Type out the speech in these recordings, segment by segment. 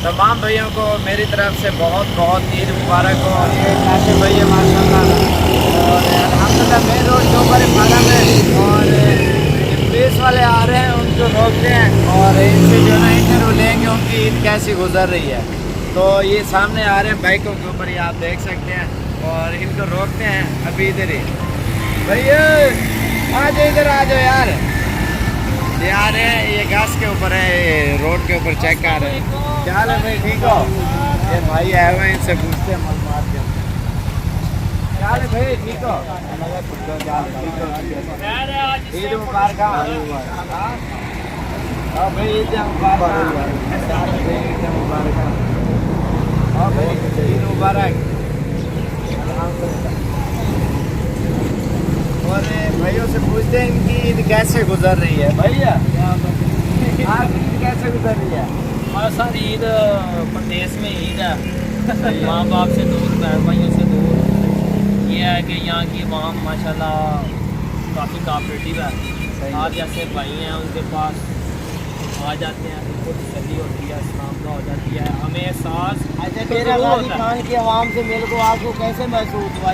तमाम भैयों को मेरी तरफ से बहुत बहुत ईद मुबारक हो। और ये काशिफ भैया माशाल्लाह, और अल्हम्दुलिल्लाह मेन रोड के ऊपर फार्म है और पुलिस वाले आ रहे हैं, उनको रोकते हैं और इनसे जो है ना इंटरव्यू लेंगे उनकी ईद कैसी गुजर रही है। तो ये सामने आ रहे हैं बाइकों के ऊपर, ये आप देख सकते हैं, और इनको रोकते हैं अभी इधर ही। भैया आ जाओ, इधर आ जाओ यार। ये आ रहे हैं, ये घास के ऊपर है, ये रोड के ऊपर चेक कर रहे हैं। क्या हाल है भाई, ठीक हो? ये भाई आए हुए हैं, इनसे पूछते हैं मालूमात के। क्या हाल है भाई, ठीक हो? ईद मुबारक। हाँ भाई ईद मुबारक। ईद मुबारक। हाँ भाई ईद मुबारक। और भाइयों से पूछते हैं इनकी ईद कैसे गुजर रही है। भैया आपकी ईद कैसे गुजर रही है? हमारा सर ईद प्रदेश में ईद है, माँ बाप से दूर, बहन भाइयों से दूर। ये है कि यहाँ की वहाँ माशाल्लाह काफ़ी कोऑपरेटिव है। आप जैसे भाई हैं उनके पास आ जाते हैं, उनको तसल्ली होती है, इस्लाम का हो जाती है, हमें एहसास। अच्छा मेरा खान की आवाम से मेरे को आपको कैसे महसूस हुआ?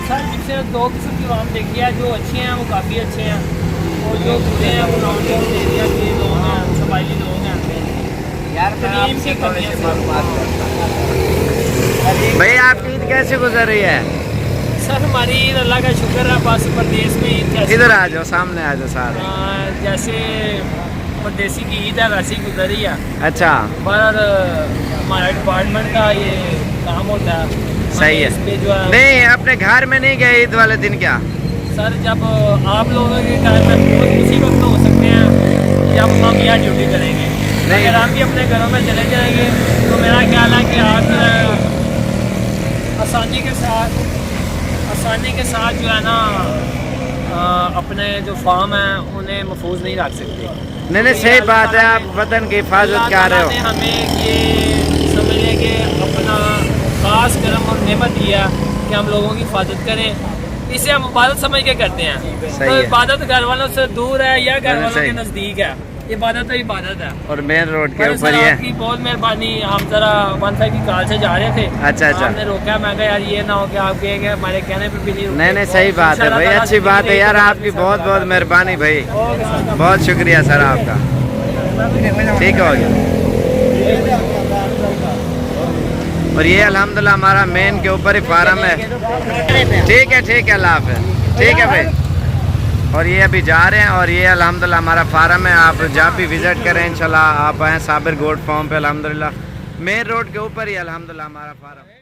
सर जिससे दो किस्म की आवाम देखी है, जो अच्छे हैं वो काफ़ी अच्छे हैं, और जो बुरे हैं वो नॉन एरिया के लोग हैं, कबायली लोग हैं। यार मैं आपसे थोड़ी सी मालूमात करता हूँ। भाई आपकी ईद कैसे गुजर रही है? सर हमारी ईद अल्लाह का शुक्र है, बस प्रदेश में ईद कैसे, इधर आ जाओ, सामने आ जाओ सारे। जैसे परदेसी की ईद है वैसी गुजरी है। अच्छा पर हमारा डिपार्टमेंट का ये काम होता है, सही है। इस पे जो है नहीं अपने घर में नहीं गए ईद वाले दिन क्या? सर जब आप लोगों के घर में बहुत उसी वक्त हो सकते हैं जब हम यहाँ ड्यूटी करेंगे। अगर आप भी अपने घरों में चले जाएंगे तो मेरा ख्याल है कि आप जो है आसानी के साथ जो है ना अपने जो फार्म है उन्हें महफूज नहीं रख सकते। नहीं नहीं सही बात है, आप वतन की हिफाजत कर रहे हो। हमें ये समझने के अपना खास करम और नेमत दिया कि हम लोगों की हिफाजत करें, इसे हम इबादत समझ के करते हैं। तो इबादत घर वालों से दूर है या घर वालों के नज़दीक है, इबादत तो इबादत है। और मेन रोड के ऊपर ही है। आपकी बहुत मेहरबानी। हम जरा 15 की कार से जा रहे थे। अच्छा अच्छा, हमने रोका, मैं कहा यार ये ना हो कि आप कहेंगे हमारे कहने पे भी नहीं। नहीं नहीं सही बात है भाई, अच्छी बात है यार, आपकी बहुत बहुत मेहरबानी भाई, बहुत शुक्रिया सर आपका। ठीक हो गया। और ये अल्हम्दुलिल्लाह हमारा मेन के ऊपर ही फार्म है। ठीक है अल्लाह हाफ़िज़। ठीक है भाई। और ये अभी जा रहे हैं, और ये अल्हम्दुलिल्लाह हमारा फार्म है। आप जब भी विज़िट करें इंशाल्लाह आप आएँ साबिर गोट फार्म पे, अल्हम्दुलिल्लाह मेन रोड के ऊपर ही अल्हम्दुलिल्लाह हमारा फार्म है।